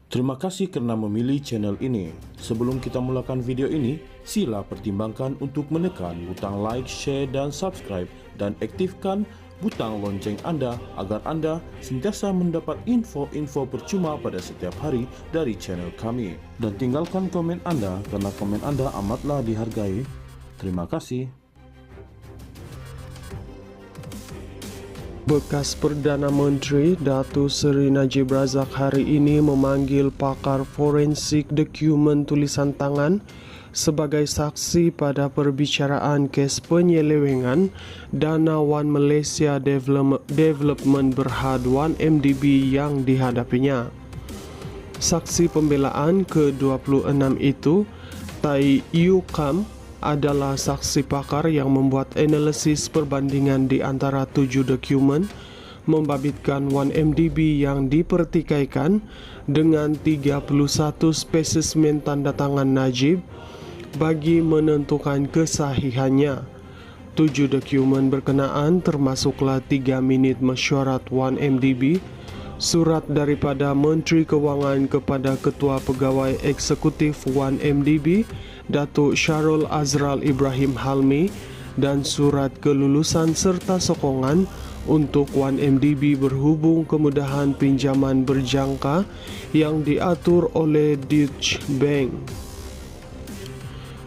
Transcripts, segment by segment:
Terima kasih karena memilih channel ini. Sebelum kita mulakan video ini, sila pertimbangkan untuk menekan butang like, share, dan subscribe, dan aktifkan butang lonceng Anda agar Anda sentiasa mendapat info-info percuma pada setiap hari dari channel kami. Dan tinggalkan komen Anda karena komen Anda amatlah dihargai. Terima kasih. Bekas Perdana Menteri Datuk Seri Najib Razak hari ini memanggil pakar forensik dokumen tulisan tangan sebagai saksi pada perbicaraan kes penyelewengan dana One Malaysia Development Berhad 1MDB yang dihadapinya. Saksi pembelaan ke-26 itu, Tai Yu Kam, adalah saksi pakar yang membuat analisis perbandingan di antara 7 dokumen membabitkan 1MDB yang dipertikaikan dengan 31 spesimen tanda tangan Najib bagi menentukan kesahihannya. 7 dokumen berkenaan termasuklah 3 minit mesyuarat 1MDB, surat daripada Menteri Kewangan kepada Ketua Pegawai Eksekutif 1MDB Datuk Syarul Azral Ibrahim Halmi, dan surat kelulusan serta sokongan untuk 1MDB berhubung kemudahan pinjaman berjangka yang diatur oleh Deutsche Bank.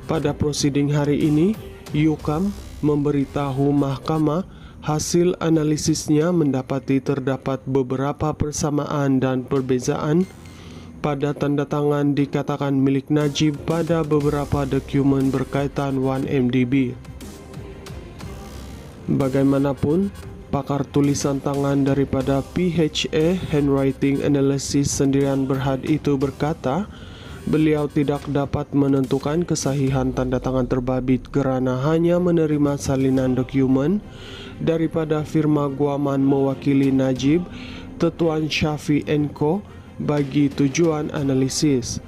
Pada prosiding hari ini, Yukam memberitahu mahkamah hasil analisisnya mendapati terdapat beberapa persamaan dan perbezaan pada tanda tangan dikatakan milik Najib pada beberapa dokumen berkaitan 1MDB. Bagaimanapun, pakar tulisan tangan daripada PHA Handwriting Analysis Sendirian Berhad itu berkata, beliau tidak dapat menentukan kesahihan tanda tangan terbabit kerana hanya menerima salinan dokumen daripada firma guaman mewakili Najib, Tetuan Syafi & Co. bagi tujuan analisis.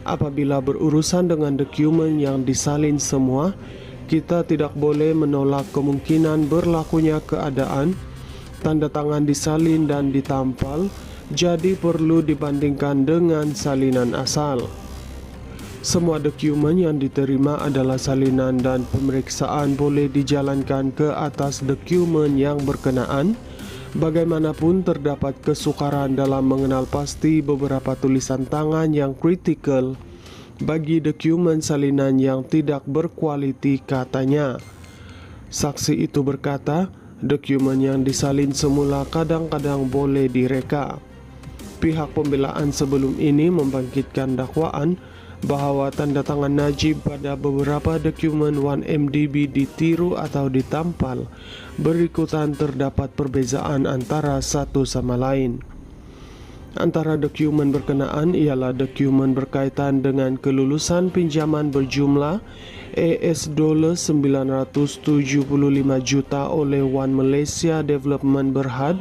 Apabila berurusan dengan dokumen yang disalin semua, kita tidak boleh menolak kemungkinan berlakunya keadaan tanda tangan disalin dan ditampal, jadi perlu dibandingkan dengan salinan asal. Semua dokumen yang diterima adalah salinan dan pemeriksaan boleh dijalankan ke atas dokumen yang berkenaan. Bagaimanapun terdapat kesukaran dalam mengenal pasti beberapa tulisan tangan yang kritikal bagi dokumen salinan yang tidak berkualiti, katanya. Saksi itu berkata, dokumen yang disalin semula kadang-kadang boleh direka. Pihak pembelaan sebelum ini membangkitkan dakwaan bahawa tanda tangan Najib pada beberapa dokumen 1MDB ditiru atau ditampal. Berikutan terdapat perbezaan antara satu sama lain. Antara dokumen berkenaan ialah dokumen berkaitan dengan kelulusan pinjaman berjumlah $975 juta oleh One Malaysia Development Berhad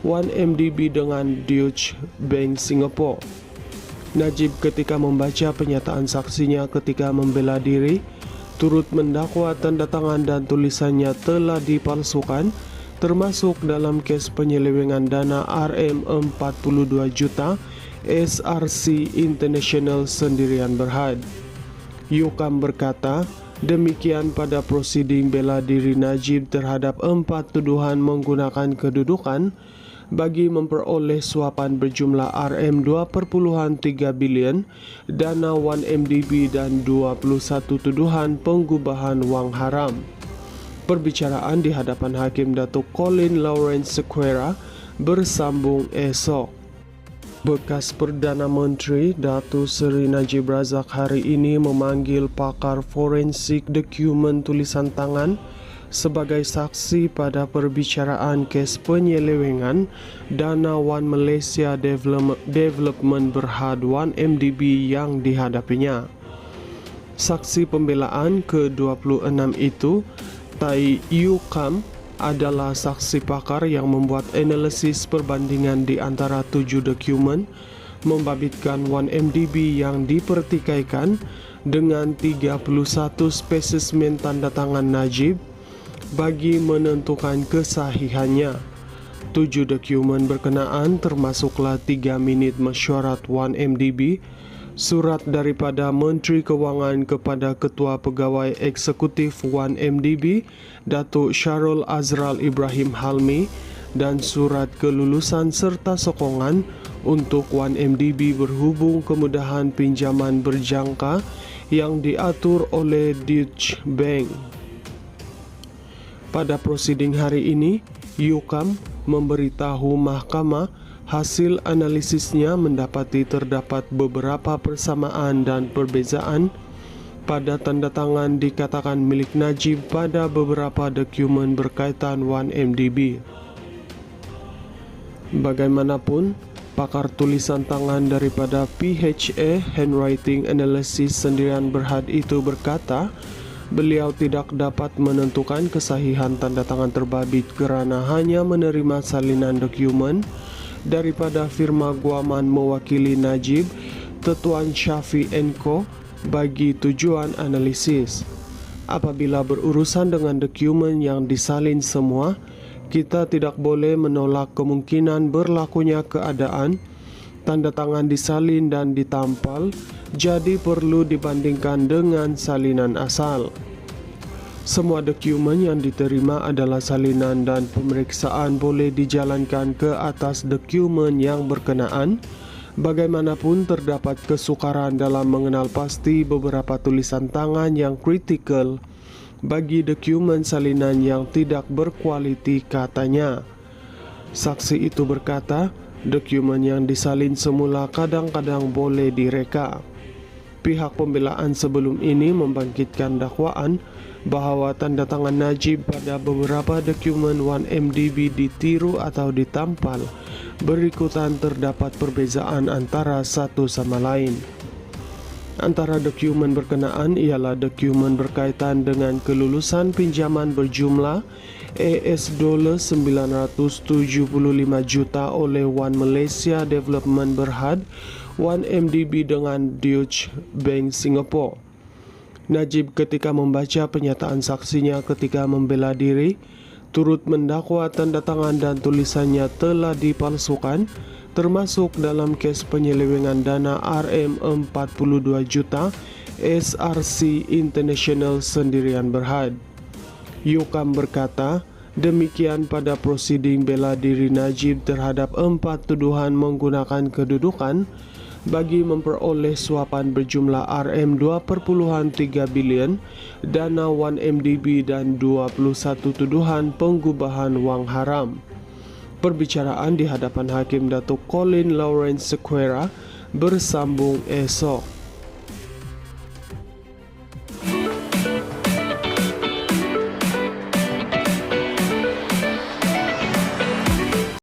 1MDB dengan Deutsche Bank Singapore. Najib ketika membaca penyataan saksinya ketika membela diri turut mendakwa tanda tangan dan tulisannya telah dipalsukan, termasuk dalam kes penyelewengan dana RM42 juta SRC International Sendirian Berhad. Yukam berkata, demikian pada prosiding bela diri Najib terhadap 4 tuduhan menggunakan kedudukan bagi memperoleh suapan berjumlah RM2.3 bilion dana 1MDB dan 21 tuduhan penggubahan wang haram. Perbicaraan di hadapan Hakim Datuk Colin Lawrence Sequeira bersambung esok. Bekas Perdana Menteri Datuk Seri Najib Razak hari ini memanggil pakar forensik dokumen tulisan tangan sebagai saksi pada perbicaraan kes penyelewengan dana One Malaysia Development Berhad 1MDB yang dihadapinya. Saksi pembelaan ke-26 itu, Tai Yu Kam, adalah saksi pakar yang membuat analisis perbandingan di antara 7 dokumen membabitkan 1MDB yang dipertikaikan dengan 31 spesimen tanda tangan Najib bagi menentukan kesahihannya. 7 dokumen berkenaan termasuklah 3 minit mesyuarat 1MDB, surat daripada Menteri Kewangan kepada Ketua Pegawai Eksekutif 1MDB, Datuk Syarul Azral Ibrahim Halmi, dan surat kelulusan serta sokongan untuk 1MDB berhubung kemudahan pinjaman berjangka yang diatur oleh Deutsche Bank. Pada prosiding hari ini, UKAM memberitahu mahkamah hasil analisisnya mendapati terdapat beberapa persamaan dan perbezaan pada tanda tangan dikatakan milik Najib pada beberapa dokumen berkaitan 1MDB. Bagaimanapun, pakar tulisan tangan daripada PHA Handwriting Analysis Sendirian Berhad itu berkata, beliau tidak dapat menentukan kesahihan tanda tangan terbabit kerana hanya menerima salinan dokumen daripada firma guaman mewakili Najib, Tetuan Syafi & Co. bagi tujuan analisis. Apabila berurusan dengan dokumen yang disalin semua, kita tidak boleh menolak kemungkinan berlakunya keadaan tanda tangan disalin dan ditampal, jadi perlu dibandingkan dengan salinan asal. Semua dokumen yang diterima adalah salinan dan pemeriksaan boleh dijalankan ke atas dokumen yang berkenaan. Bagaimanapun terdapat kesukaran dalam mengenal pasti beberapa tulisan tangan yang kritikal bagi dokumen salinan yang tidak berkualiti, katanya. Saksi itu berkata, dokumen yang disalin semula kadang-kadang boleh direka. Pihak pembelaan sebelum ini membangkitkan dakwaan bahawa tanda tangan Najib pada beberapa dokumen 1MDB ditiru atau ditampal. Berikutan terdapat perbezaan antara satu sama lain. Antara dokumen berkenaan ialah dokumen berkaitan dengan kelulusan pinjaman berjumlah $975 juta oleh One Malaysia Development Berhad 1MDB dengan Deutsche Bank Singapore. Najib ketika membaca penyataan saksinya ketika membela diri, turut mendakwa tanda tangan dan tulisannya telah dipalsukan, termasuk dalam kes penyelewengan dana RM42 juta SRC International Sendirian Berhad. UKAM berkata, demikian pada prosiding bela diri Najib terhadap 4 tuduhan menggunakan kedudukan bagi memperoleh suapan berjumlah RM2.3 bilion, dana 1MDB dan 21 tuduhan penggubahan wang haram. Perbicaraan di hadapan Hakim Datuk Colin Lawrence Sequeira bersambung esok.